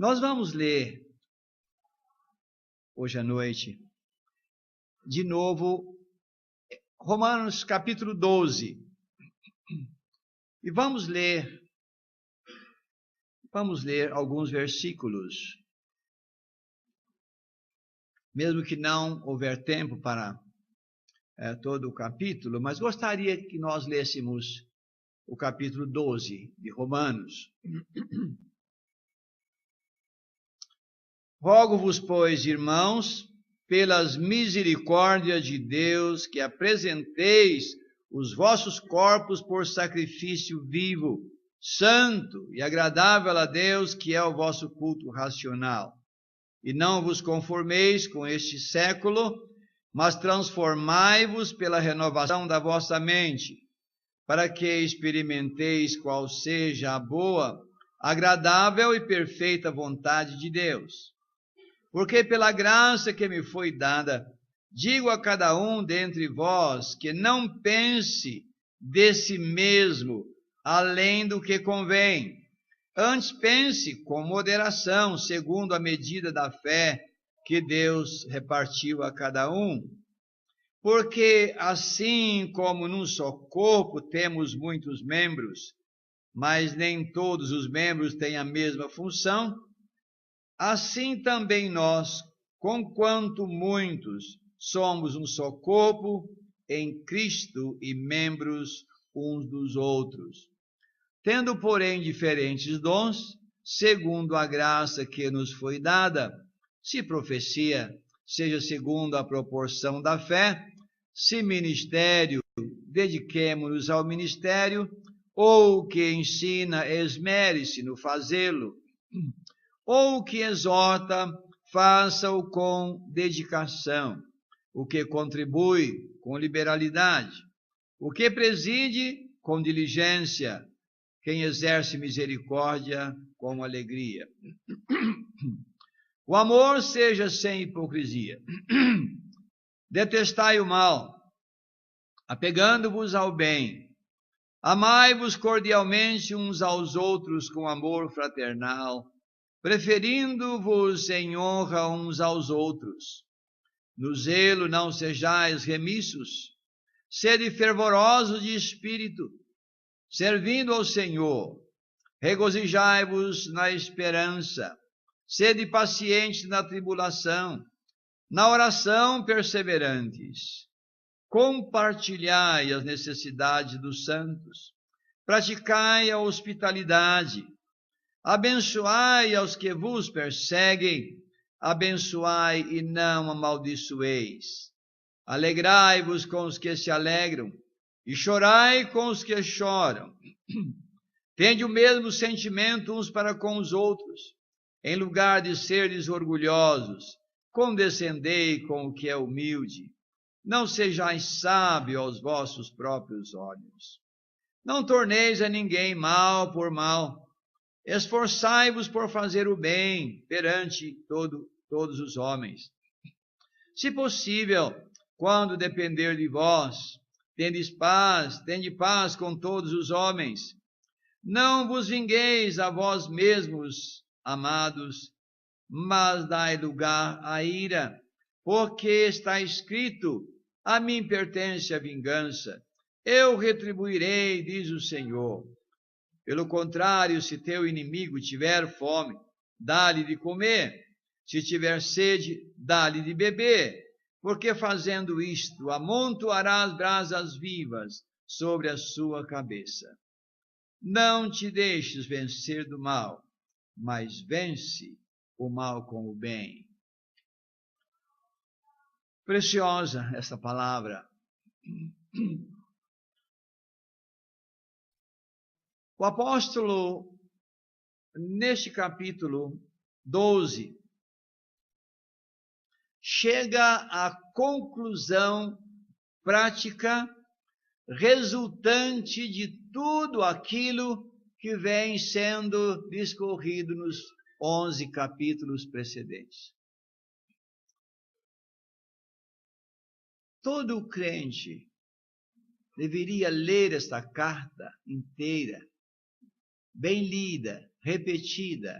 Nós vamos ler hoje à noite, de novo, Romanos capítulo 12. E vamos ler alguns versículos, mesmo que não houver tempo para todo o capítulo, mas gostaria que nós lêssemos o capítulo 12 de Romanos. Rogo-vos, pois, irmãos, pelas misericórdias de Deus, que apresenteis os vossos corpos por sacrifício vivo, santo e agradável a Deus, que é o vosso culto racional. E não vos conformeis com este século, mas transformai-vos pela renovação da vossa mente, para que experimenteis qual seja a boa, agradável e perfeita vontade de Deus. Porque pela graça que me foi dada, digo a cada um dentre vós que não pense de si mesmo além do que convém. Antes pense com moderação, segundo a medida da fé que Deus repartiu a cada um. Porque assim como num só corpo temos muitos membros, mas nem todos os membros têm a mesma função, assim também nós, conquanto muitos, somos um só corpo em Cristo e membros uns dos outros. Tendo, porém, diferentes dons, segundo a graça que nos foi dada, se profecia, seja segundo a proporção da fé, se ministério, dediquemo-nos ao ministério, ou o que ensina, esmere-se no fazê-lo, ou o que exorta, faça-o com dedicação, o que contribui, com liberalidade, o que preside, com diligência, quem exerce misericórdia, com alegria. O amor seja sem hipocrisia. Detestai o mal, apegando-vos ao bem. Amai-vos cordialmente uns aos outros com amor fraternal, preferindo-vos em honra uns aos outros. No zelo não sejais remissos, sede fervorosos de espírito, servindo ao Senhor. Regozijai-vos na esperança, sede pacientes na tribulação, na oração perseverantes. Compartilhai as necessidades dos santos, praticai a hospitalidade, abençoai aos que vos perseguem, abençoai e não amaldiçoeis. Alegrai-vos com os que se alegram, e chorai com os que choram. Tende o mesmo sentimento uns para com os outros. Em lugar de serdes orgulhosos, condescendei com o que é humilde. Não sejais sábios aos vossos próprios olhos. Não torneis a ninguém mal por mal. Esforçai-vos por fazer o bem perante todos os homens. Se possível, quando depender de vós, tende paz com todos os homens. Não vos vingueis a vós mesmos, amados, mas dai lugar à ira, porque está escrito: a mim pertence a vingança, eu retribuirei, diz o Senhor. Pelo contrário, se teu inimigo tiver fome, dá-lhe de comer. Se tiver sede, dá-lhe de beber. Porque fazendo isto, amontoarás brasas vivas sobre a sua cabeça. Não te deixes vencer do mal, mas vence o mal com o bem. Preciosa essa palavra. O apóstolo, neste capítulo 12, chega à conclusão prática resultante de tudo aquilo que vem sendo discorrido nos 11 capítulos precedentes. Todo crente deveria ler esta carta inteira, bem lida, repetida,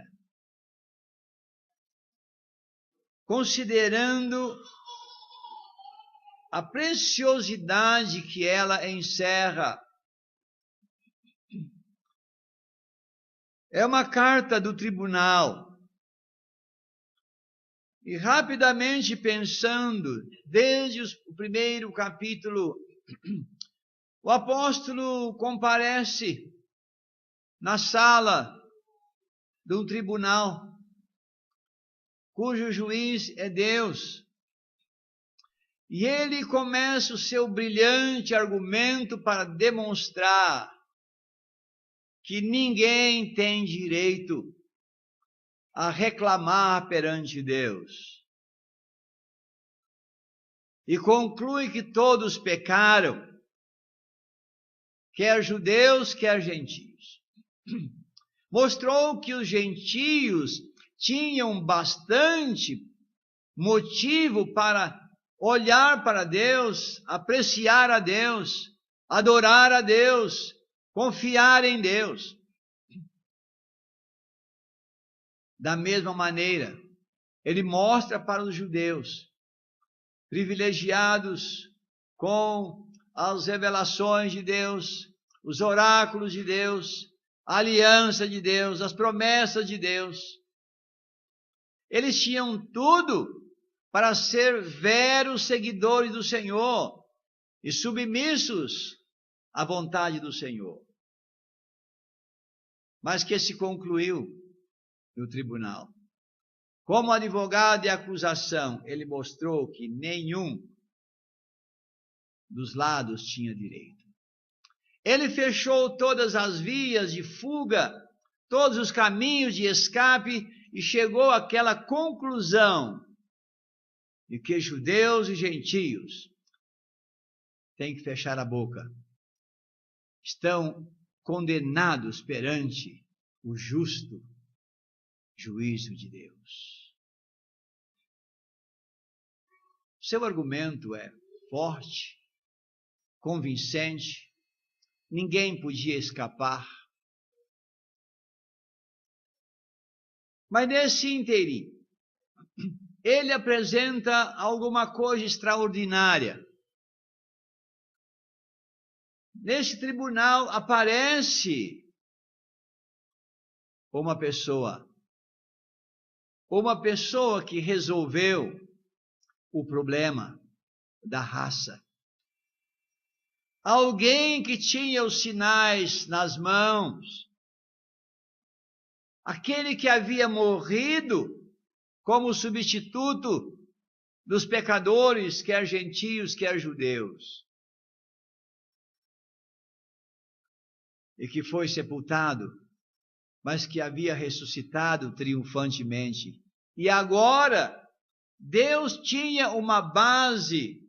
considerando a preciosidade que ela encerra. É uma carta do tribunal. E rapidamente pensando, desde o primeiro capítulo, o apóstolo comparece na sala de um tribunal, cujo juiz é Deus. E ele começa o seu brilhante argumento para demonstrar que ninguém tem direito a reclamar perante Deus. E conclui que todos pecaram, quer judeus, quer gentios. Mostrou que os gentios tinham bastante motivo para olhar para Deus, apreciar a Deus, adorar a Deus, confiar em Deus. Da mesma maneira, ele mostra para os judeus, privilegiados com as revelações de Deus, os oráculos de Deus, a aliança de Deus, as promessas de Deus. Eles tinham tudo para ser veros seguidores do Senhor e submissos à vontade do Senhor. Mas que se concluiu no tribunal. Como advogado de acusação, ele mostrou que nenhum dos lados tinha direito. Ele fechou todas as vias de fuga, todos os caminhos de escape e chegou àquela conclusão de que judeus e gentios têm que fechar a boca. Estão condenados perante o justo juízo de Deus. Seu argumento é forte, convincente, ninguém podia escapar. Mas nesse inteirinho, ele apresenta alguma coisa extraordinária. Nesse tribunal aparece uma pessoa que resolveu o problema da raça. Alguém que tinha os sinais nas mãos. Aquele que havia morrido como substituto dos pecadores, quer gentios, quer judeus. E que foi sepultado, mas que havia ressuscitado triunfantemente. E agora, Deus tinha uma base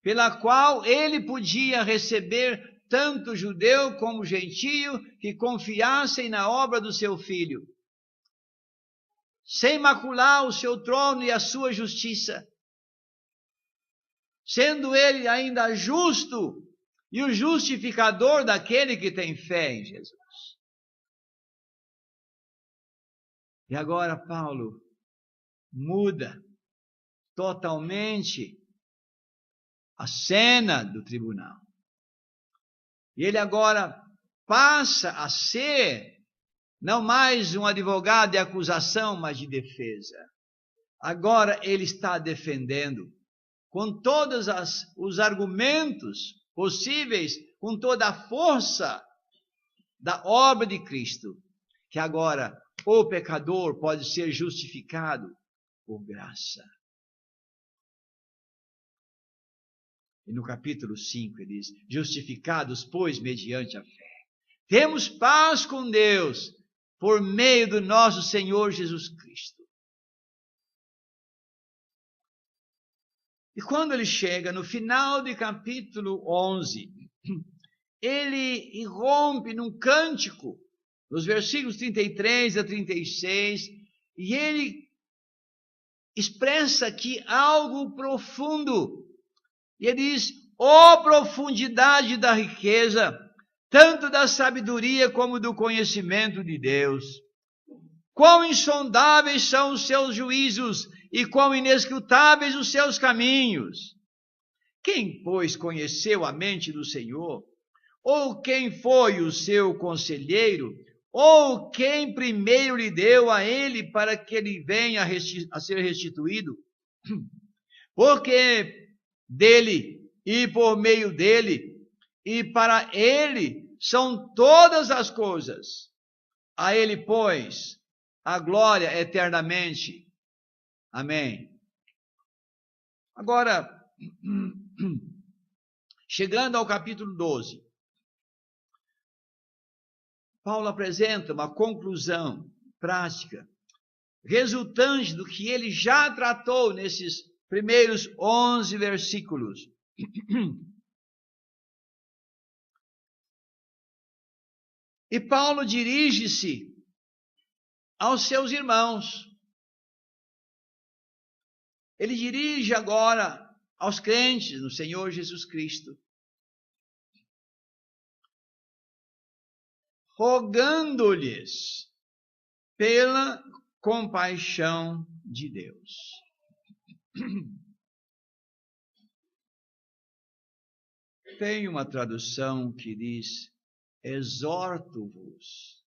pela qual ele podia receber tanto judeu como gentio que confiassem na obra do seu Filho, sem macular o seu trono e a sua justiça, sendo ele ainda justo e o justificador daquele que tem fé em Jesus. E agora Paulo muda totalmente a cena do tribunal. E ele agora passa a ser não mais um advogado de acusação, mas de defesa. Agora ele está defendendo com todos os argumentos possíveis, com toda a força da obra de Cristo, que agora o pecador pode ser justificado por graça. E no capítulo 5 ele diz: justificados, pois, mediante a fé, temos paz com Deus por meio do nosso Senhor Jesus Cristo. E quando ele chega no final do capítulo 11, ele irrompe num cântico, nos versículos 33 a 36, e ele expressa aqui algo profundo. E ele diz: ó profundidade da riqueza, tanto da sabedoria como do conhecimento de Deus. Quão insondáveis são os seus juízos e quão inescrutáveis os seus caminhos. Quem, pois, conheceu a mente do Senhor? Ou quem foi o seu conselheiro? Ou quem primeiro lhe deu a ele para que ele venha a ser restituído? Porque dele e por meio dele e para ele são todas as coisas. A ele, pois, a glória eternamente. Amém. Agora, chegando ao capítulo 12, Paulo apresenta uma conclusão prática, resultante do que ele já tratou nesses primeiros 11 versículos. E Paulo dirige-se aos seus irmãos. Ele dirige agora aos crentes no Senhor Jesus Cristo, rogando-lhes pela compaixão de Deus. Tem uma tradução que diz: exorto-vos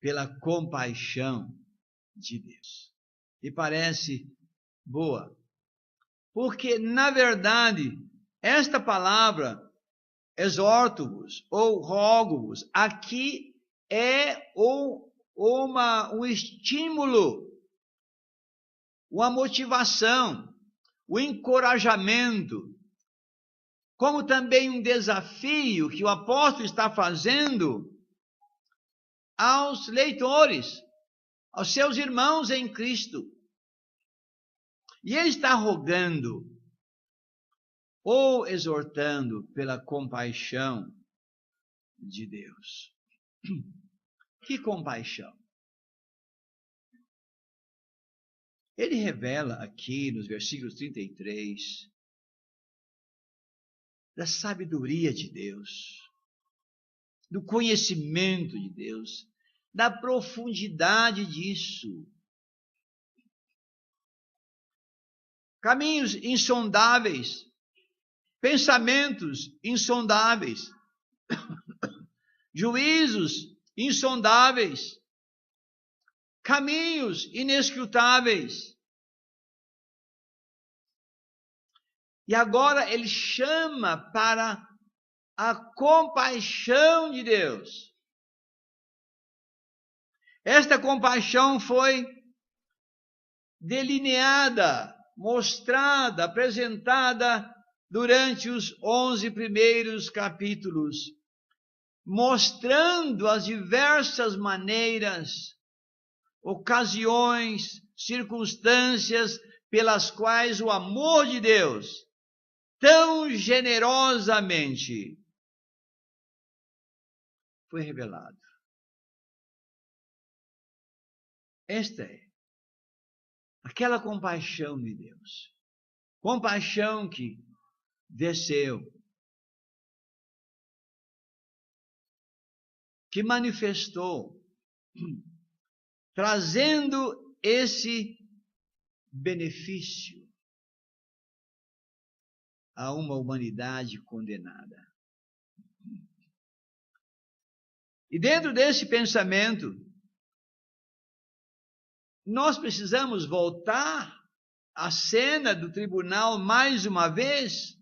pela compaixão de Deus. E parece boa, porque na verdade esta palavra exorto-vos ou rogo-vos aqui é um estímulo, uma motivação, o encorajamento, como também um desafio que o apóstolo está fazendo aos leitores, aos seus irmãos em Cristo. E ele está rogando ou exortando pela compaixão de Deus. Que compaixão? Ele revela aqui nos versículos 33 da sabedoria de Deus, do conhecimento de Deus, da profundidade disso. Caminhos insondáveis, pensamentos insondáveis, juízos insondáveis, caminhos inescrutáveis. E agora ele chama para a compaixão de Deus. Esta compaixão foi delineada, mostrada, apresentada durante os 11 primeiros capítulos, mostrando as diversas maneiras, ocasiões, circunstâncias pelas quais o amor de Deus tão generosamente foi revelado. Esta é aquela compaixão de Deus, compaixão que desceu, que manifestou, trazendo esse benefício a uma humanidade condenada. E dentro desse pensamento, nós precisamos voltar à cena do tribunal mais uma vez,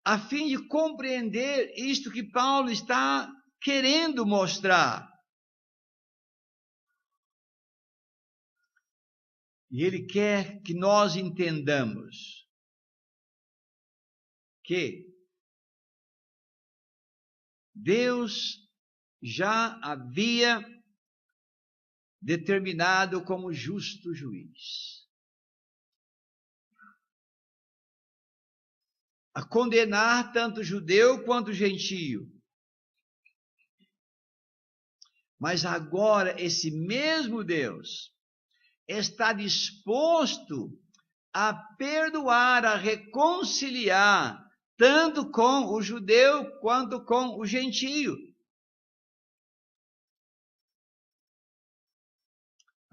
a fim de compreender isto que Paulo está querendo mostrar. E ele quer que nós entendamos que Deus já havia determinado como justo juiz a condenar tanto judeu quanto gentio. Mas agora esse mesmo Deus está disposto a perdoar, a reconciliar, tanto com o judeu quanto com o gentio.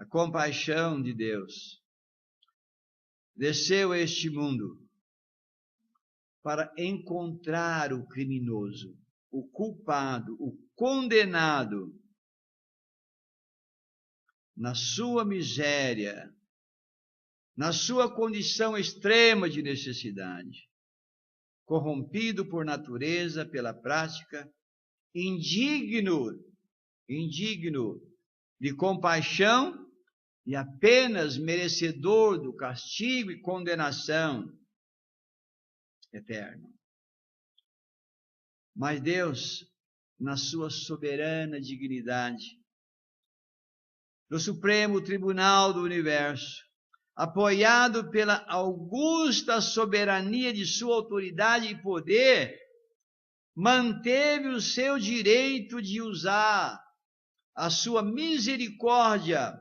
a compaixão de Deus, desceu a este mundo para encontrar o criminoso, o culpado, o condenado, na sua miséria, na sua condição extrema de necessidade, corrompido por natureza, pela prática, indigno de compaixão e apenas merecedor do castigo e condenação eterna. Mas Deus, na sua soberana dignidade, no Supremo Tribunal do Universo, apoiado pela augusta soberania de sua autoridade e poder, manteve o seu direito de usar a sua misericórdia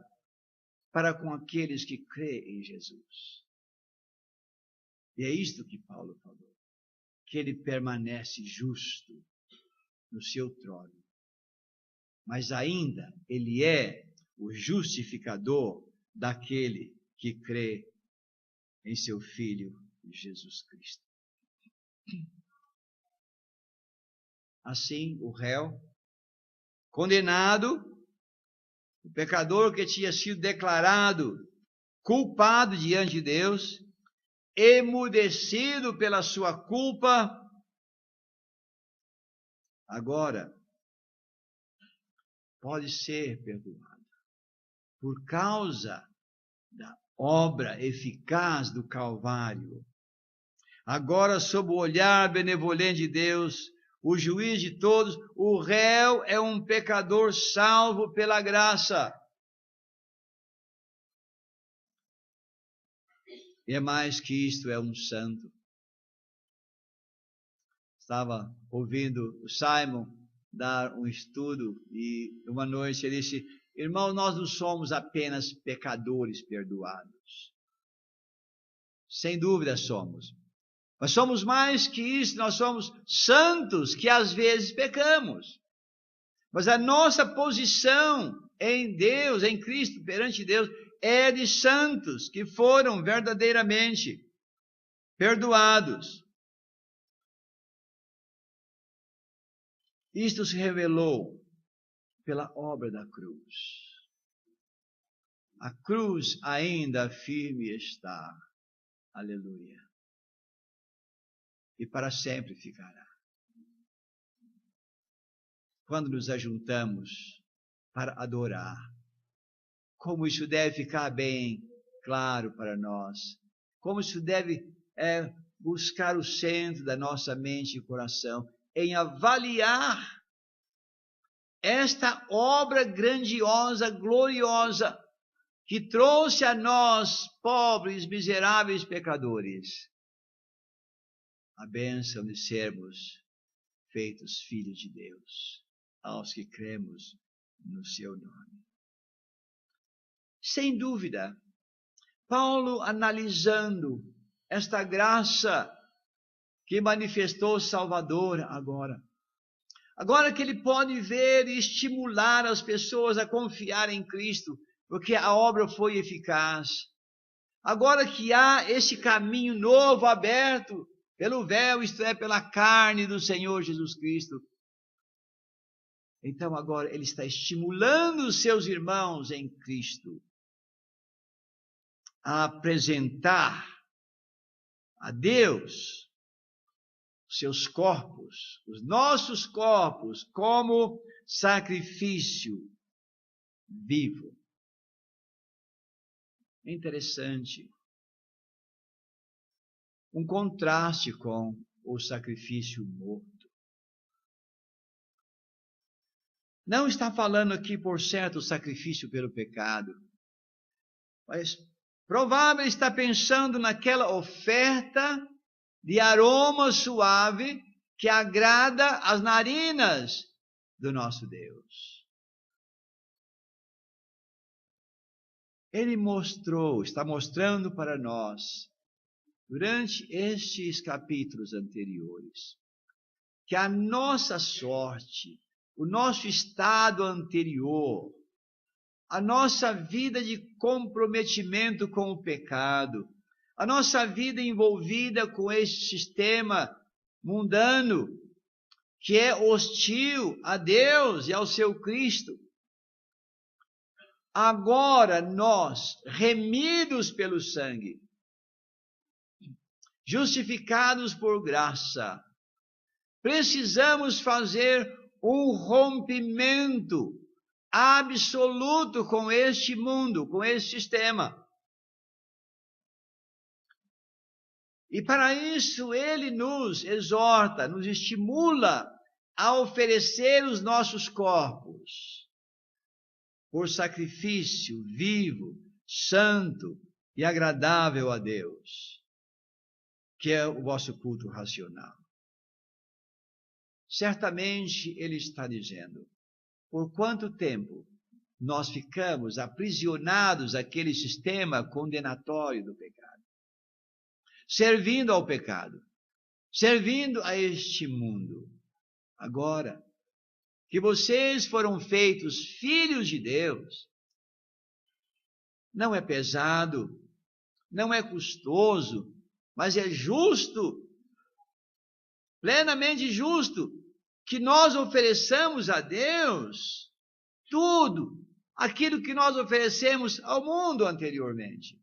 para com aqueles que creem em Jesus. E é isto que Paulo falou, que ele permanece justo no seu trono, mas ainda ele é o justificador daquele que crê em seu Filho Jesus Cristo. Assim, o réu, condenado, o pecador que tinha sido declarado culpado diante de Deus, emudecido pela sua culpa, agora pode ser perdoado por causa da obra eficaz do Calvário. Agora, sob o olhar benevolente de Deus, o juiz de todos, o réu é um pecador salvo pela graça. E é mais que isto, é um santo. Estava ouvindo o Simon dar um estudo e uma noite ele disse: irmão, nós não somos apenas pecadores perdoados. Sem dúvida somos. Mas somos mais que isso, nós somos santos que às vezes pecamos. Mas a nossa posição em Deus, em Cristo, perante Deus, é de santos que foram verdadeiramente perdoados. Isto se revelou pela obra da cruz. A cruz ainda firme está. Aleluia. E para sempre ficará. Quando nos ajuntamos para adorar, como isso deve ficar bem claro para nós, como isso deve buscar o centro da nossa mente e coração, em avaliar esta obra grandiosa, gloriosa, que trouxe a nós, pobres, miseráveis pecadores, a bênção de sermos feitos filhos de Deus, aos que cremos no seu nome. Sem dúvida, Paulo, analisando esta graça que manifestou o Salvador agora que ele pode ver e estimular as pessoas a confiar em Cristo, porque a obra foi eficaz. Agora que há esse caminho novo aberto pelo véu, isto é, pela carne do Senhor Jesus Cristo. Então agora ele está estimulando os seus irmãos em Cristo a apresentar a Deus os seus corpos, os nossos corpos, como sacrifício vivo. É interessante. Um contraste com o sacrifício morto. Não está falando aqui, por certo, o sacrifício pelo pecado, mas provável está pensando naquela oferta de aroma suave que agrada às narinas do nosso Deus. Ele está mostrando para nós, durante estes capítulos anteriores, que a nossa sorte, o nosso estado anterior, a nossa vida de comprometimento com o pecado, a nossa vida envolvida com esse sistema mundano, que é hostil a Deus e ao seu Cristo. Agora nós, remidos pelo sangue, justificados por graça, precisamos fazer um rompimento absoluto com este mundo, com este sistema. E para isso ele nos exorta, nos estimula a oferecer os nossos corpos por sacrifício vivo, santo e agradável a Deus, que é o vosso culto racional. Certamente ele está dizendo, por quanto tempo nós ficamos aprisionados àquele sistema condenatório do pecado, servindo ao pecado, servindo a este mundo. Agora que vocês foram feitos filhos de Deus, não é pesado, não é custoso, mas é justo, plenamente justo, que nós ofereçamos a Deus tudo aquilo que nós oferecemos ao mundo anteriormente.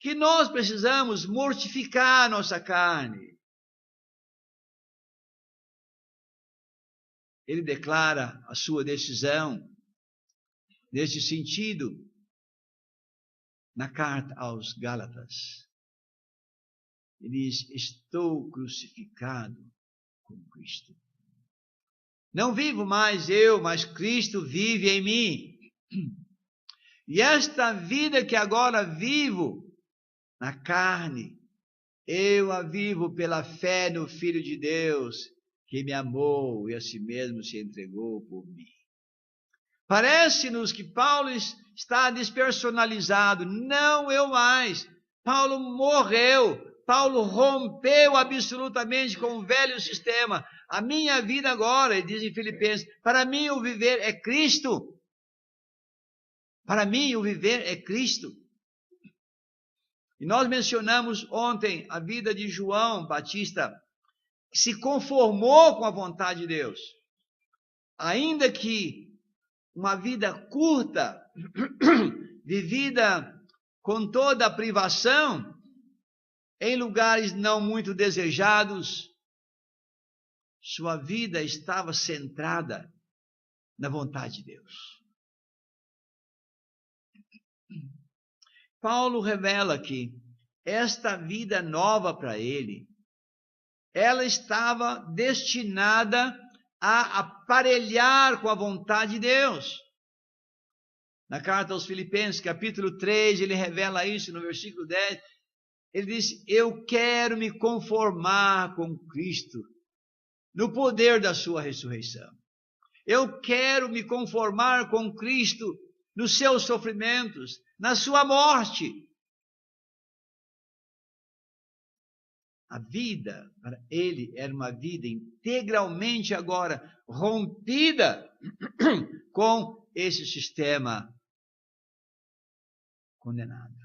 Que nós precisamos mortificar a nossa carne. Ele declara a sua decisão nesse sentido na carta aos Gálatas. Ele diz, estou crucificado com Cristo. Não vivo mais eu, mas Cristo vive em mim. E esta vida que agora vivo na carne, eu a vivo pela fé no Filho de Deus, que me amou e a si mesmo se entregou por mim. Parece-nos que Paulo está despersonalizado. Não eu mais. Paulo morreu. Paulo rompeu absolutamente com o velho sistema. A minha vida agora, ele diz em Filipenses, para mim o viver é Cristo. Para mim o viver é Cristo. E nós mencionamos ontem a vida de João Batista, que se conformou com a vontade de Deus. Ainda que uma vida curta, vivida com toda a privação, em lugares não muito desejados, sua vida estava centrada na vontade de Deus. Paulo revela que esta vida nova para ele, ela estava destinada a aparelhar com a vontade de Deus. Na carta aos Filipenses, capítulo 3, ele revela isso no versículo 10. Ele diz, eu quero me conformar com Cristo no poder da sua ressurreição. Eu quero me conformar com Cristo nos seus sofrimentos, na sua morte. A vida para ele era uma vida integralmente agora rompida com esse sistema condenado.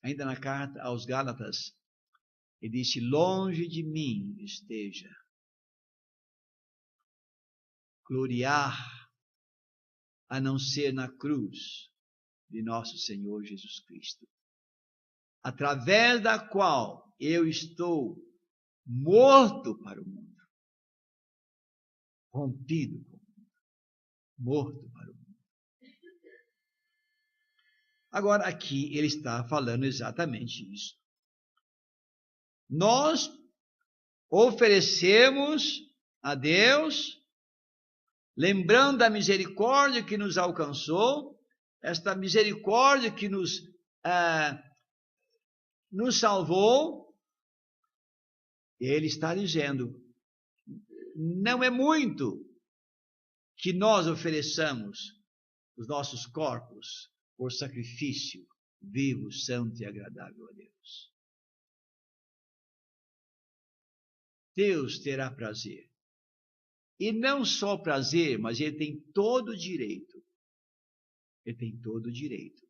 Ainda na carta aos Gálatas, ele disse, longe de mim esteja gloriar a não ser na cruz de nosso Senhor Jesus Cristo, através da qual eu estou morto para o mundo, rompido com o mundo, morto para o mundo. Agora aqui ele está falando exatamente isso. Nós oferecemos a Deus, lembrando da misericórdia que nos alcançou, esta misericórdia que nos salvou, e ele está dizendo, não é muito que nós ofereçamos os nossos corpos por sacrifício vivo, santo e agradável a Deus. Deus terá prazer E não só prazer, mas ele tem todo o direito. Ele tem todo o direito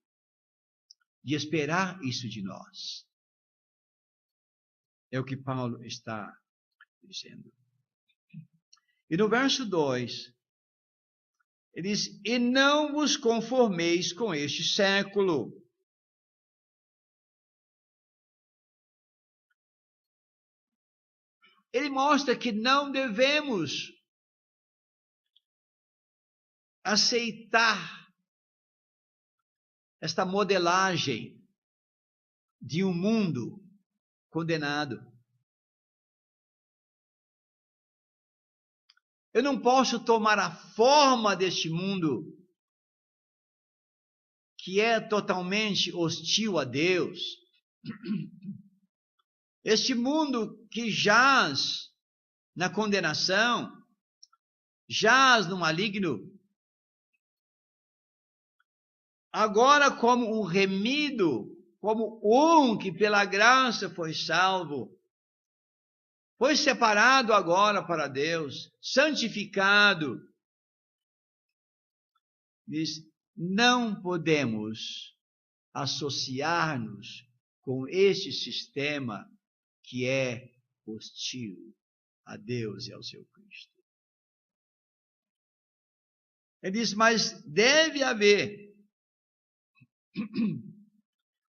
de esperar isso de nós. É o que Paulo está dizendo. E no verso 2, ele diz: e não vos conformeis com este século. Ele mostra que não devemos aceitar esta modelagem de um mundo condenado. Eu não posso tomar a forma deste mundo que é totalmente hostil a Deus. Este mundo que jaz na condenação, jaz no maligno, agora como um remido, como um que pela graça foi salvo, foi separado agora para Deus, santificado. Diz, não podemos associar-nos com este sistema que é hostil a Deus e ao seu Cristo. Ele diz, mas deve haver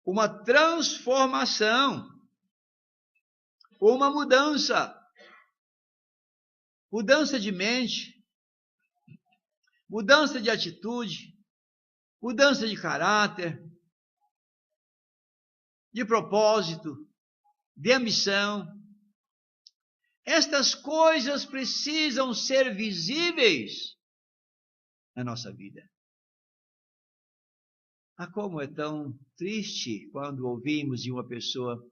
uma transformação, uma mudança de mente, mudança de atitude, mudança de caráter, de propósito, de ambição. Estas coisas precisam ser visíveis na nossa vida. Como é tão triste quando ouvimos de uma pessoa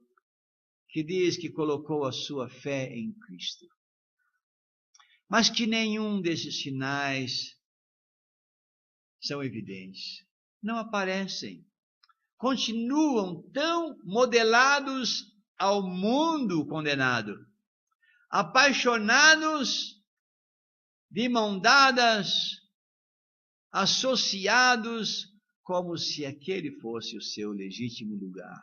que diz que colocou a sua fé em Cristo, mas que nenhum desses sinais são evidentes, não aparecem, continuam tão modelados ao mundo condenado, apaixonados, de mãos dadas, associados, como se aquele fosse o seu legítimo lugar.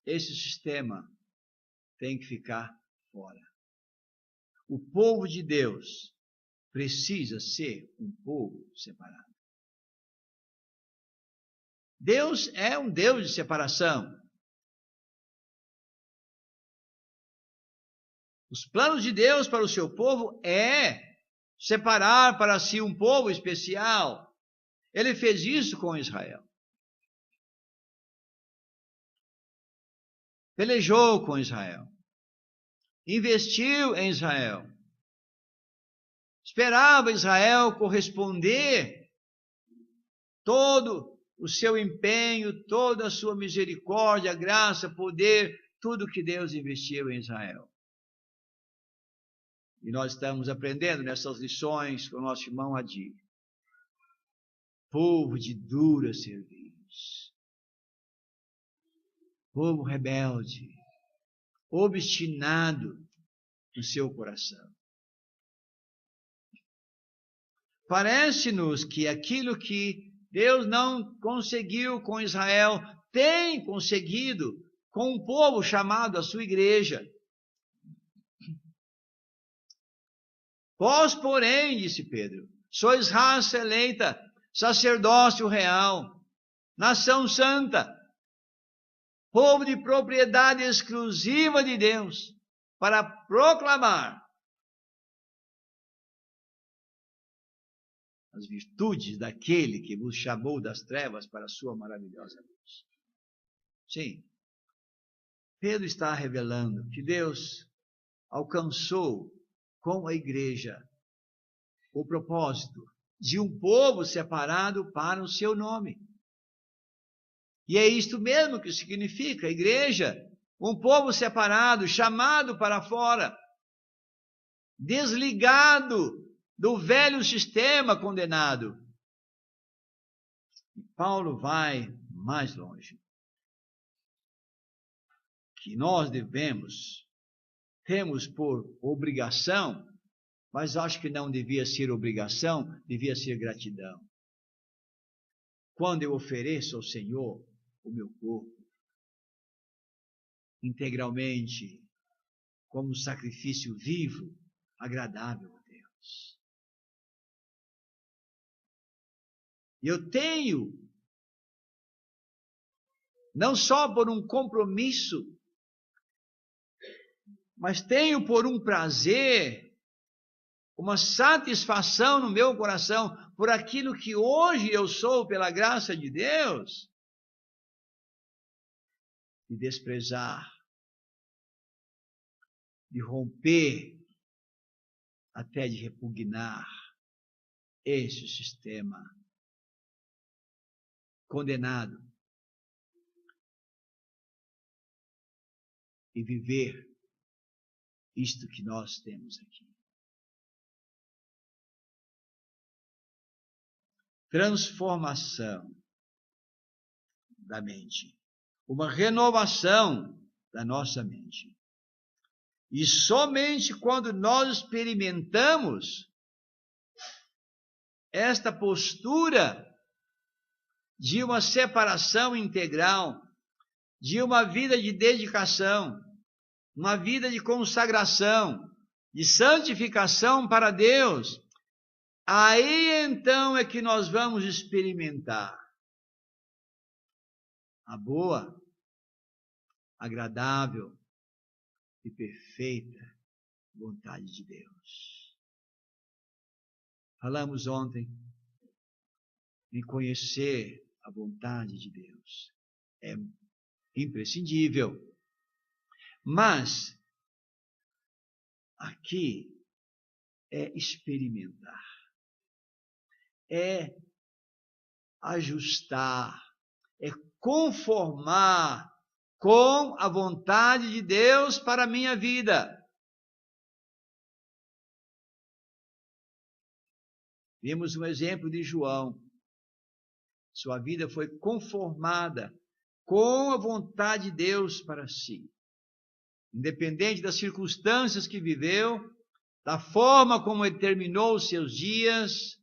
Esse sistema tem que ficar fora. O povo de Deus precisa ser um povo separado. Deus é um Deus de separação. Os planos de Deus para o seu povo é separar para si um povo especial. Ele fez isso com Israel. Pelejou com Israel. Investiu em Israel. Esperava Israel corresponder todo o seu empenho, toda a sua misericórdia, graça, poder, tudo que Deus investiu em Israel. E nós estamos aprendendo nessas lições com o nosso irmão Adi. Povo de dura cerviz. Povo rebelde. Obstinado no seu coração. Parece-nos que aquilo que Deus não conseguiu com Israel, tem conseguido com um povo chamado a sua igreja. Vós, porém, disse Pedro, sois raça eleita, sacerdócio real, nação santa, povo de propriedade exclusiva de Deus, para proclamar as virtudes daquele que vos chamou das trevas para a sua maravilhosa luz. Sim, Pedro está revelando que Deus alcançou com a igreja o propósito de um povo separado para o seu nome. E é isto mesmo que significa a igreja, um povo separado, chamado para fora, desligado do velho sistema condenado. E Paulo vai mais longe. que nós temos por obrigação, mas acho que não devia ser obrigação, devia ser gratidão. Quando eu ofereço ao Senhor o meu corpo, integralmente, como sacrifício vivo, agradável a Deus. Eu tenho, não só por um compromisso, mas tenho por um prazer, uma satisfação no meu coração por aquilo que hoje eu sou pela graça de Deus, de desprezar, de romper, até de repugnar esse sistema condenado e viver isto que nós temos aqui. Transformação da mente, uma renovação da nossa mente. E somente quando nós experimentamos esta postura de uma separação integral, de uma vida de dedicação, uma vida de consagração, de santificação para Deus, aí então é que nós vamos experimentar a boa, agradável e perfeita vontade de Deus. Falamos ontem em conhecer a vontade de Deus. É imprescindível. Mas aqui é experimentar, é ajustar, é conformar com a vontade de Deus para a minha vida. Vimos um exemplo de João. Sua vida foi conformada com a vontade de Deus para si. Independente das circunstâncias que viveu, da forma como ele terminou os seus dias,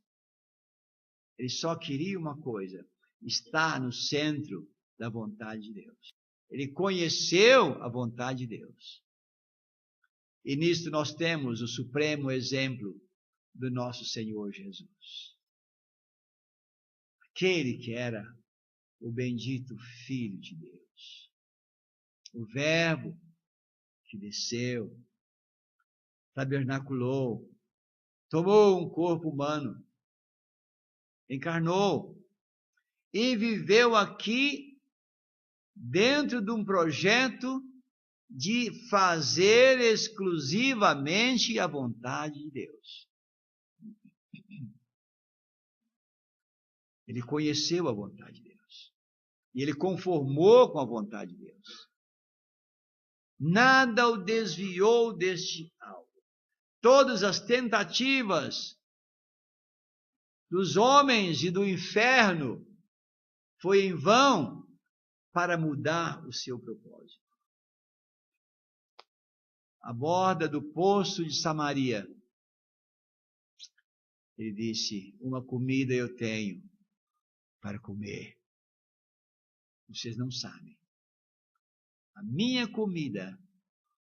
ele só queria uma coisa: estar no centro da vontade de Deus. Ele conheceu a vontade de Deus. E nisto nós temos o supremo exemplo do nosso Senhor Jesus. Aquele que era o bendito Filho de Deus. O Verbo que desceu, tabernaculou, tomou um corpo humano, encarnou e viveu aqui dentro de um projeto de fazer exclusivamente a vontade de Deus. Ele conheceu a vontade de Deus e ele conformou com a vontade de Deus. Nada o desviou deste alvo. Todas as tentativas dos homens e do inferno foi em vão para mudar o seu propósito. À borda do poço de Samaria, ele disse: uma comida eu tenho para comer. Vocês não sabem. A minha comida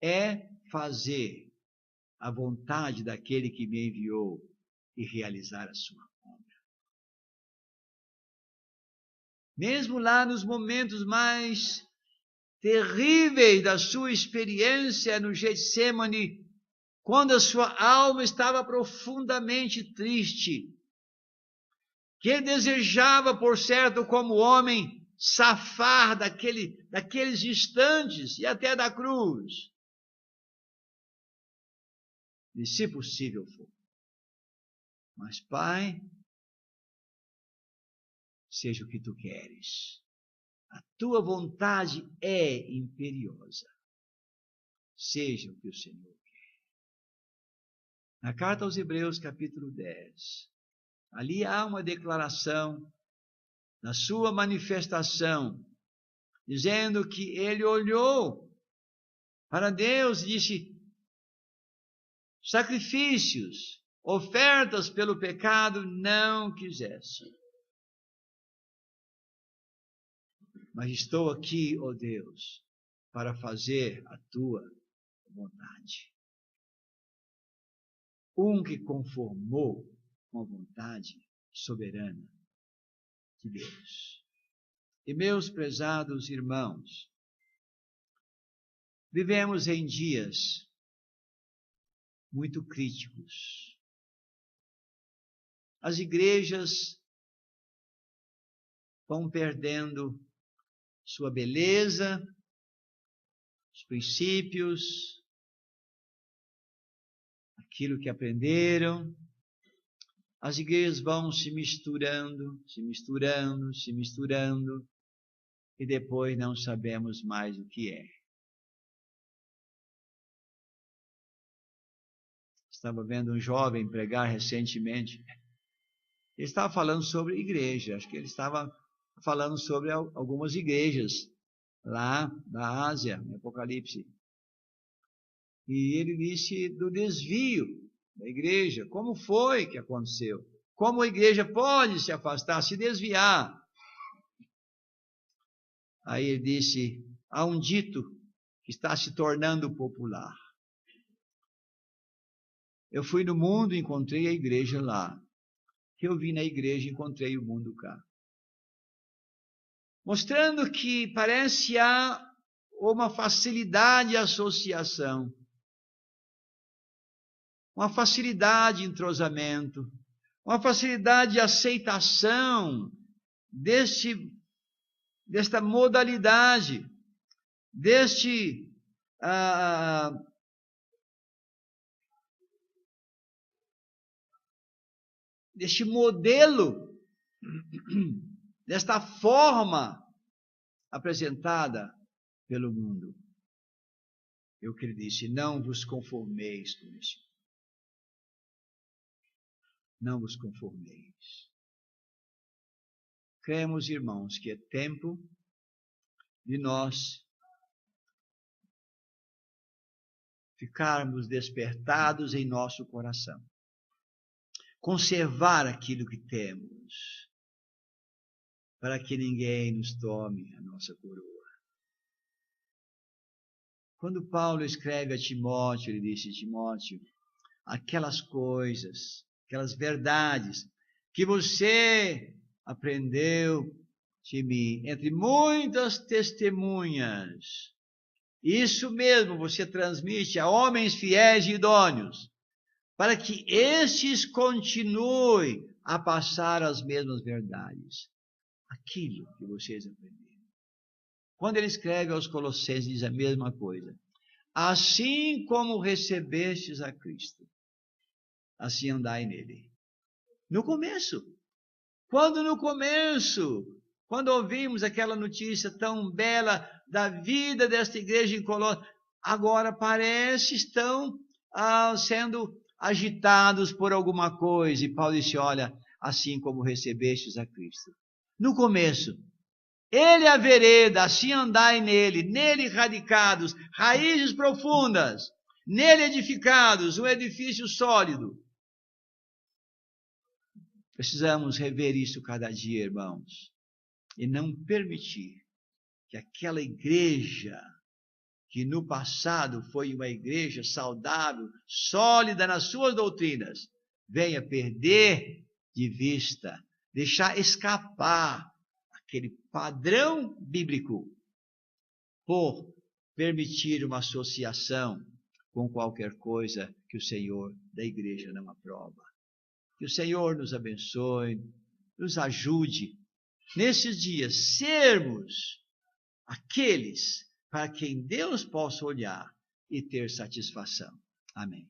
é fazer a vontade daquele que me enviou e realizar a sua obra. Mesmo lá nos momentos mais terríveis da sua experiência no Getsemane, quando a sua alma estava profundamente triste, que ele desejava, por certo, como homem, safar daqueles instantes e até da cruz. E se possível for. Mas, Pai, seja o que tu queres. A tua vontade é imperiosa. Seja o que o Senhor quer. Na carta aos Hebreus, capítulo 10, ali há uma declaração na sua manifestação, dizendo que ele olhou para Deus, disse: sacrifícios, ofertas pelo pecado não quiseste. Mas estou aqui, ó Deus, para fazer a tua vontade. Que conformou com a vontade soberana de Deus. E meus prezados irmãos, vivemos em dias muito críticos. As igrejas vão perdendo sua beleza, os princípios, aquilo que aprenderam. As igrejas vão se misturando, e depois não sabemos mais o que é. Estava vendo um jovem pregar recentemente. Ele estava falando sobre igreja. Acho que ele estava falando sobre algumas igrejas lá da Ásia, no Apocalipse. E ele disse do desvio da igreja. Como foi que aconteceu? Como a igreja pode se afastar, se desviar? Aí ele disse: há um dito que está se tornando popular. Eu fui no mundo e encontrei a igreja lá. Eu vim na igreja e encontrei o mundo cá. Mostrando que parece há uma facilidade de associação, uma facilidade de entrosamento, uma facilidade de aceitação desta modalidade, deste modelo, desta forma apresentada pelo mundo. Eu que ele disse: não vos conformeis com este mundo. Não vos conformeis. Cremos, irmãos, que é tempo de nós ficarmos despertados em nosso coração. Conservar aquilo que temos, para que ninguém nos tome a nossa coroa. Quando Paulo escreve a Timóteo, ele disse: Timóteo, aquelas coisas, aquelas verdades que você aprendeu de mim, entre muitas testemunhas, isso mesmo você transmite a homens fiéis e idôneos, para que estes continuem a passar as mesmas verdades. Aquilo que vocês aprenderam. Quando ele escreve aos Colossenses, diz a mesma coisa. Assim como recebestes a Cristo, assim andai nele. No começo. Quando ouvimos aquela notícia tão bela da vida desta igreja em Colossos, agora parece estão sendo agitados por alguma coisa. E Paulo disse: olha, assim como recebestes a Cristo. No começo, ele é a vereda, assim andai nele radicados, raízes profundas, nele edificados, um edifício sólido. Precisamos rever isso cada dia, irmãos, e não permitir que aquela igreja, que no passado foi uma igreja saudável, sólida nas suas doutrinas, venha perder de vista, deixar escapar aquele padrão bíblico por permitir uma associação com qualquer coisa que o Senhor da igreja não aprova. Que o Senhor nos abençoe, nos ajude nesses dias sermos aqueles para quem Deus possa olhar e ter satisfação. Amém.